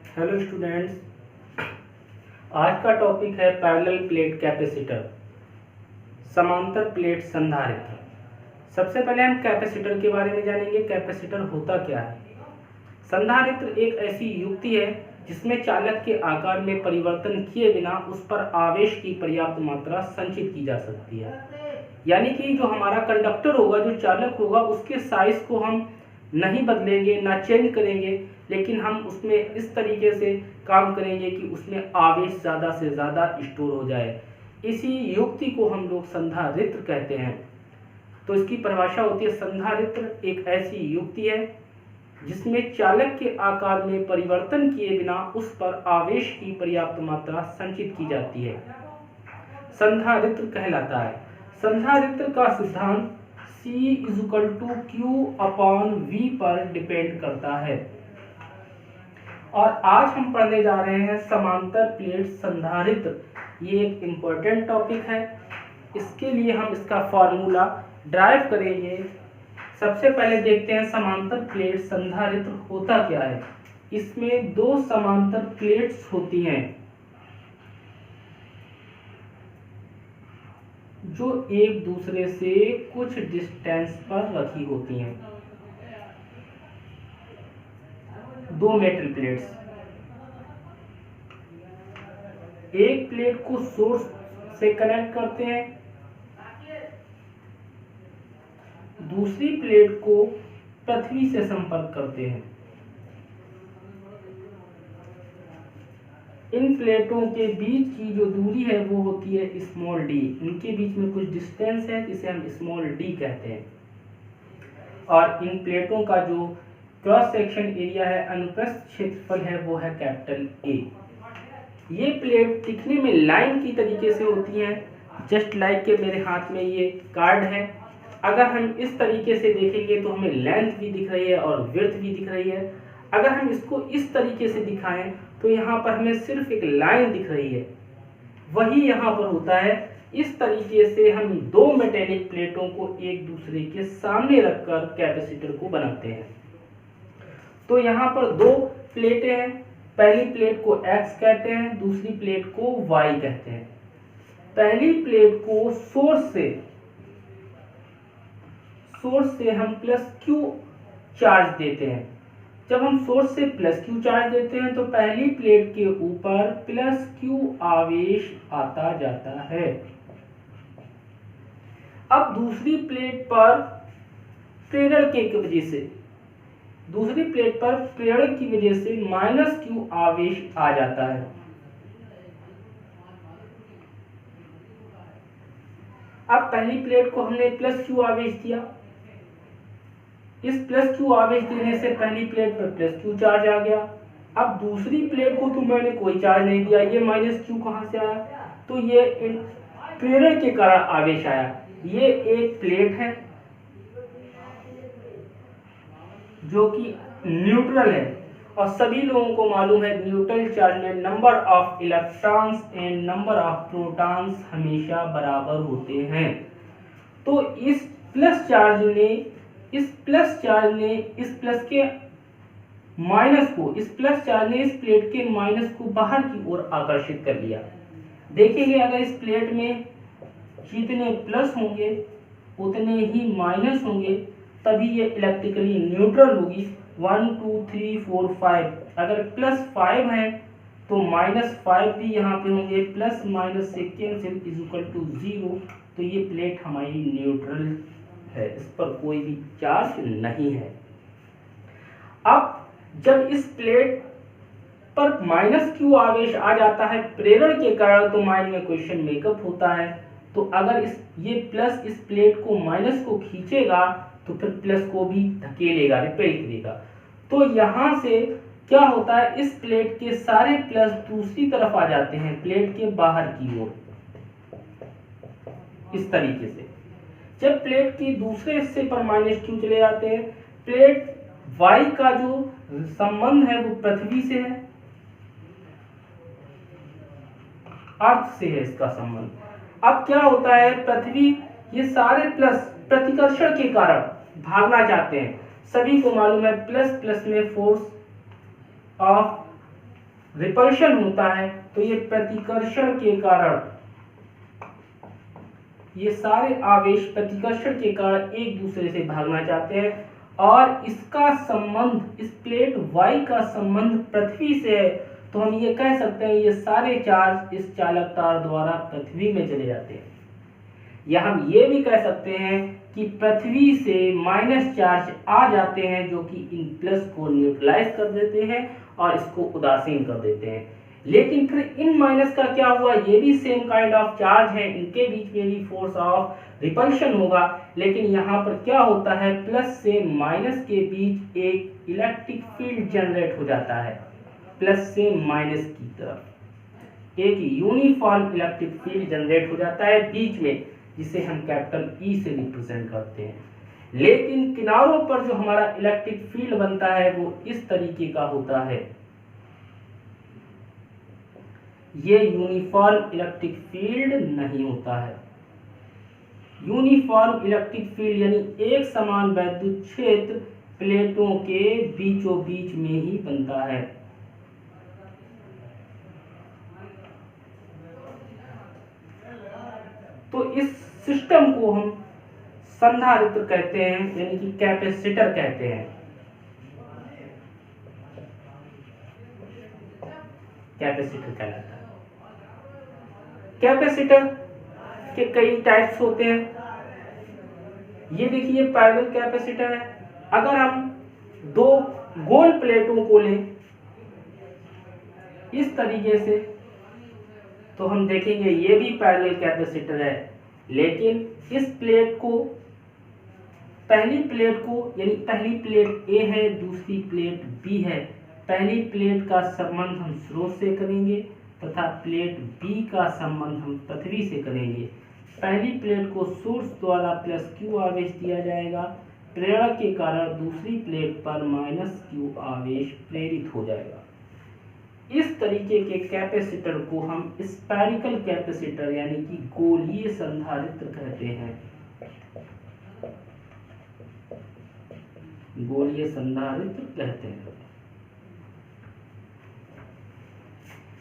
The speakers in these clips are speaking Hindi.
हेलो स्टूडेंट्स, आज का टॉपिक है पैरेलल प्लेट कैपेसिटर, समांतर प्लेट संधारित्र। सबसे पहले हम कैपेसिटर के बारे में जानेंगे। कैपेसिटर होता क्या है? संधारित्र एक ऐसी युक्ति है जिसमें चालक के आकार में परिवर्तन किए बिना उस पर आवेश की पर्याप्त मात्रा संचित की जा सकती है। यानी कि जो हमारा कंडक्टर होगा, जो चालक होगा, उसके साइज को हम नहीं बदलेंगे, ना चेंज करेंगे, लेकिन हम उसमें इस तरीके से काम करेंगे कि उसमें आवेश ज़्यादा से ज़्यादा स्टोर हो जाए। इसी युक्ति को हम लोग संधारित्र कहते हैं। तो इसकी परिभाषा होती है, संधारित्र एक ऐसी युक्ति है जिसमें चालक के आकार में परिवर्तन किए बिना उस पर आवेश की पर्याप्त मात्रा संचित की जाती है, संधारित्र कहलाता है। संधारित्र का सिद्धांत C = Q/V पर डिपेंड करता है। और आज हम पढ़ने जा रहे हैं समांतर प्लेट संधारित्र। ये एक इम्पोर्टेंट टॉपिक है। इसके लिए हम इसका फॉर्मूला ड्राइव करेंगे। सबसे पहले देखते हैं समांतर प्लेट संधारित्र होता क्या है। इसमें दो समांतर प्लेट्स होती हैं जो एक दूसरे से कुछ डिस्टेंस पर रखी होती हैं। दो मेटल प्लेट्स, एक प्लेट को सोर्स से कनेक्ट करते हैं, दूसरी प्लेट को पृथ्वी से संपर्क करते हैं। इन प्लेटों के बीच की जो दूरी है वो होती है स्मॉल डी। इनके बीच में कुछ डिस्टेंस है जिसे हम स्मॉल डी कहते हैं। और इन प्लेटों का जो क्रॉस सेक्शन एरिया है, अनुप्रस्थ क्षेत्रफल है, वो है कैपिटल ए। ये प्लेट दिखने में लाइन की तरीके से होती हैं, जस्ट लाइक के मेरे हाथ में ये कार्ड है। अगर हम इस तरीके से देखेंगे तो हमें लेंथ भी दिख रही है और विड्थ भी दिख रही है। अगर हम इसको इस तरीके से दिखाएं तो यहाँ पर हमें सिर्फ एक लाइन दिख रही है। वही यहाँ पर होता है। इस तरीके से हम दो मेटेलिक प्लेटों को एक दूसरे के सामने रखकर कैपेसिटर को बनाते हैं। तो यहाँ पर दो प्लेटें हैं। पहली प्लेट को X कहते हैं, दूसरी प्लेट को Y कहते हैं। पहली प्लेट को सोर्स से हम +Q चार्ज देते हैं। जब हम सोर्स से +Q चार्ज देते हैं तो पहली प्लेट के ऊपर +Q आवेश आता जाता है। अब दूसरी प्लेट पर प्रेरण की वजह से -Q आवेश आ जाता है। अब पहली प्लेट को हमने +Q आवेश दिया। इस +Q आवेश देने से पहली प्लेट पर +Q चार्ज आ गया। अब दूसरी प्लेट को तो मैंने कोई चार्ज नहीं दिया। ये -Q कहां से आया? तो ये प्रेरण के कारण आवेश आया। ये एक प्लेट है जो कि न्यूट्रल है, और सभी लोगों को मालूम है न्यूट्रल चार्ज में number of electrons and number of protons हमेशा बराबर होते हैं। तो इस प्लस चार्ज ने इस प्लेट के माइनस को बाहर की ओर आकर्षित कर लिया। देखेंगे अगर इस प्लेट में जितने प्लस होंगे उतने ही माइनस होंगे, तभी ये इलेक्ट्रिकली न्यूट्रल होगी। 1 2 3 4 5, अगर +5 है तो -5 भी यहाँ पे होंगे, प्लस माइनस से कैंसिल =0। तो ये प्लेट हमारी न्यूट्रल है, इस पर कोई भी चार्ज नहीं है। अब जब इस प्लेट पर -Q आवेश आ जाता है प्रेरण के कारण, तो माइंड में क्वेश्चन मेकअप होता है। तो अगर ये प्लस इस प्लेट को माइनस को खींचेगा तो फिर प्लस को भी धकेलेगा, रिपेल करेगा। तो यहाँ से क्या होता है, इस प्लेट के सारे प्लस दूसरी तरफ आ जाते हैं, प्लेट के बाहर की ओर, इस तरीके से। जब प्लेट की दूसरे हिस्से पर -Q चले जाते हैं, प्लेट Y का जो संबंध है वो पृथ्वी से है, अर्थ से है इसका संबंध। अब क्या होता है, पृथ्वी ये सारे प्लस प्रतिकर्षण के कारण भागना चाहते हैं। सभी को मालूम है प्लस प्लस में फोर्स ऑफ रिपल्शन होता है तो ये प्रतिकर्षण के कारण, ये सारे आवेश प्रतिकर्षण के कारण एक दूसरे से भागना चाहते हैं और इसका संबंध, इस प्लेट y का संबंध पृथ्वी से है, तो हम ये कह सकते हैं ये सारे चार्ज इस चालक तार द्वारा पृथ्वी में चले जाते हैं। या हम ये भी कह सकते हैं कि पृथ्वी से माइनस चार्ज आ जाते हैं जो कि इन प्लस को न्यूट्रलाइज कर देते हैं और इसको उदासीन कर देते हैं। लेकिन फिर इन माइनस का क्या हुआ, ये भी सेम काइंड ऑफ चार्ज है, इनके बीच में भी फोर्स ऑफ रिपल्शन होगा, लेकिन यहाँ पर क्या होता है, प्लस से माइनस के बीच एक इलेक्ट्रिक फील्ड जनरेट हो जाता है। प्लस से माइनस की तरफ एक यूनिफॉर्म इलेक्ट्रिक फील्ड जनरेट हो जाता है बीच में, जिसे हम कैपिटल ई से रिप्रेजेंट करते हैं। लेकिन किनारों पर जो हमारा इलेक्ट्रिक फील्ड बनता है वो इस तरीके का होता है, ये यूनिफॉर्म इलेक्ट्रिक फील्ड नहीं होता है। यूनिफॉर्म इलेक्ट्रिक फील्ड यानी एक समान वैद्युत क्षेत्र प्लेटों के बीचों बीच में ही बनता है। तो इस सिस्टम को हम संधारित्र कहते हैं, यानी कि कैपेसिटर कहते हैं। कैपेसिटर कहलाता है। कैपेसिटर के कई टाइप्स होते हैं। ये देखिए पैरेलल कैपेसिटर है। अगर हम दो गोल प्लेटों को लें इस तरीके से तो हम देखेंगे ये भी पैरेलल कैपेसिटर है, लेकिन इस प्लेट को, पहली प्लेट को, यानी पहली प्लेट ए है, दूसरी प्लेट बी है, पहली प्लेट का संबंध हम स्रोत से करेंगे तथा प्लेट बी का संबंध हम पृथ्वी से करेंगे। पहली प्लेट को सोर्स द्वारा प्लस क्यू आवेश दिया जाएगा, प्रेरण के कारण दूसरी प्लेट पर माइनस क्यू आवेश प्रेरित हो जाएगा। इस तरीके के कैपेसिटर को हम स्फेरिकल कैपेसिटर यानी कि गोलीय संधारित्र कहते हैं। गोलीय संधारित्र कहते हैं।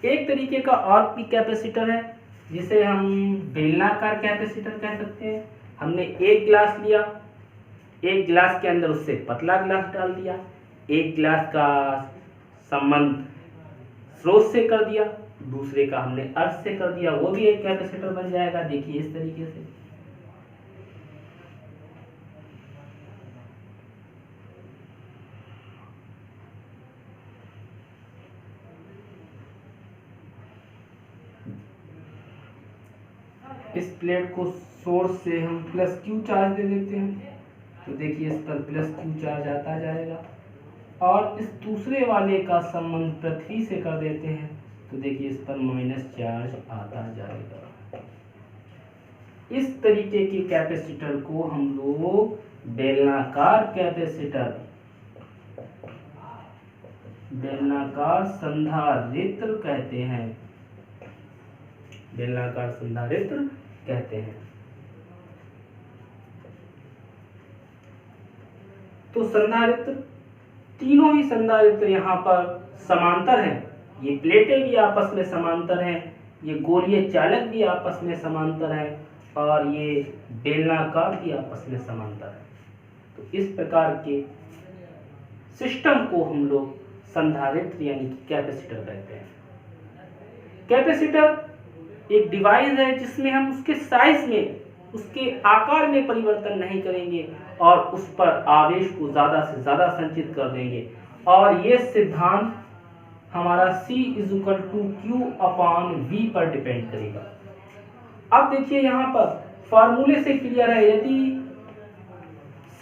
एक तरीके का और भी कैपेसिटर है जिसे हम बेलनाकार कैपेसिटर कह सकते हैं। हमने एक गिलास लिया, एक गिलास के अंदर उससे पतला गिलास डाल दिया, एक गिलास का संबंध स्रोत से कर दिया, दूसरे का हमने अर्थ से कर दिया, वो भी एक कैपेसिटर बन जाएगा। देखिए इस तरीके से। इस प्लेट को सोर्स से हम प्लस क्यू चार्ज दे देते हैं, तो देखिए इस पर प्लस क्यू चार्ज आता जाएगा, और इस दूसरे वाले का संबंध पृथ्वी से कर देते हैं, तो देखिए इस पर माइनस चार्ज आता जाएगा। इस तरीके के कैपेसिटर को हम लोग बेलनाकार कैपेसिटर, बेलनाकार संधारित्र कहते हैं। बेलनाकार संधारित्र कहते हैं। तो संधारित्र, तीनों ही संधारित्र यहाँ पर समांतर हैं। ये प्लेटें भी आपस में समांतर हैं, ये गोलीय चालक भी आपस में समांतर हैं, और ये बेलनाकार भी आपस में समांतर है। तो इस प्रकार के सिस्टम को हम लोग संधारित्र यानी कि कैपेसिटर कहते हैं। कैपेसिटर एक डिवाइस है जिसमें हम उसके साइज में, उसके आकार में परिवर्तन नहीं करेंगे और उस पर आवेश को ज्यादा से ज्यादा संचित कर देंगे, और ये सिद्धांत हमारा C = Q/V पर डिपेंड करेगा। अब देखिए यहाँ पर फॉर्मूले से क्लियर है, यदि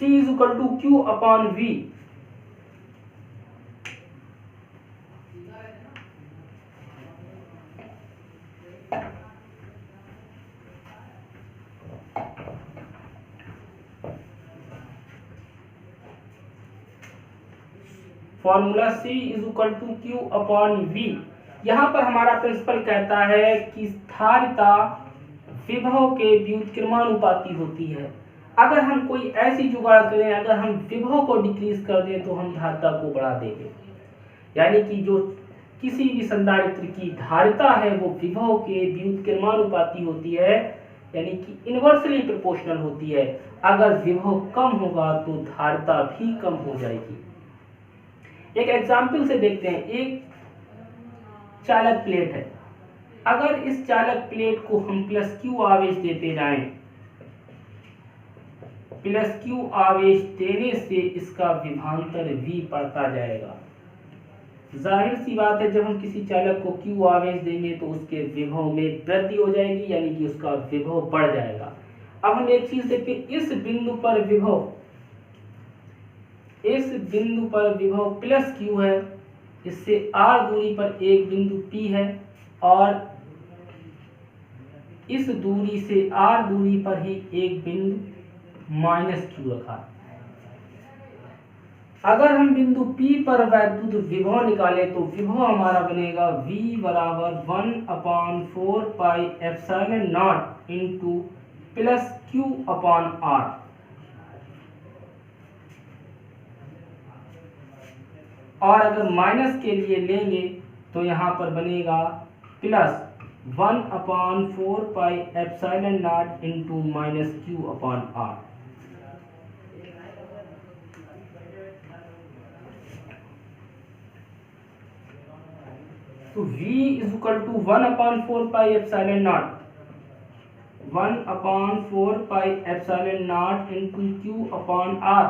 C = Q/V, formula C = Q/V, यहाँ पर हमारा प्रिंसिपल कहता है कि धारिता विभव के व्युत्क्रमानुपाती होती है। अगर हम कोई ऐसी जुगाड़ करें, अगर हम विभव को डिक्रीज कर दें तो हम धारिता को बढ़ा देंगे, यानी कि जो किसी भी संधारित्र की धारिता है वो विभव के व्युत्क्रमानुपाती होती है, यानी कि इनवर्सली प्रोपोर्शनल होती है। अगर विभव कम होगा तो धारिता भी कम हो जाएगी। एक एग्जाम्पल से देखते हैं। एक चालक प्लेट है, अगर इस चालक प्लेट को हम प्लस क्यू आवेश देते जाएं, प्लस क्यू आवेश देने से इसका विभवांतर V बढ़ता जाएगा। जाहिर सी बात है, जब हम किसी चालक को क्यू आवेश देंगे तो उसके विभव में वृद्धि हो जाएगी, यानी कि उसका विभव बढ़ जाएगा। अब हम एक चीज देखते हैं, इस बिंदु पर विभव प्लस क्यू है, इससे r दूरी पर एक बिंदु P है और इस दूरी से r दूरी पर ही एक बिंदु माइनस क्यू रखा है। अगर हम बिंदु P पर वैद्युत विभव निकालें तो विभव हमारा बनेगा V बराबर 1/4 pi epsilon naught into plus Q upon R। और अगर माइनस के लिए लेंगे तो यहाँ पर बनेगा plus 1/4 pi epsilon naught into minus Q upon R। तो V is equal to 1/4 pi epsilon naught, 1/4 pi epsilon naught into Q upon R,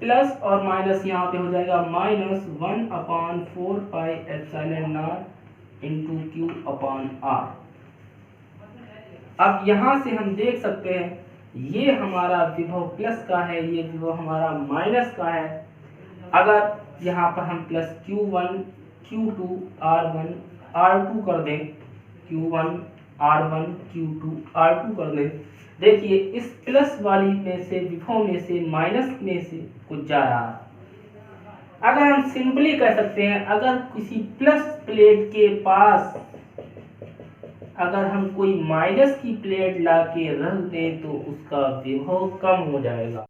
plus और माइनस यहाँ पे हो जाएगा minus 1/4 pi epsilon naught into Q upon R। अब यहाँ से हम देख सकते हैं ये हमारा विभव प्लस का है, ये विभव हमारा माइनस का है। अगर यहाँ पर हम plus Q1 Q2 R1 R2 कर दें, Q1 R1 Q2 R2 कर दें, देखिए इस प्लस वाली में से विभव में से माइनस में से कुछ जा रहा है। अगर हम सिंपली कह सकते हैं, अगर किसी प्लस प्लेट के पास अगर हम कोई माइनस की प्लेट ला के रख दें तो उसका विभव कम हो जाएगा।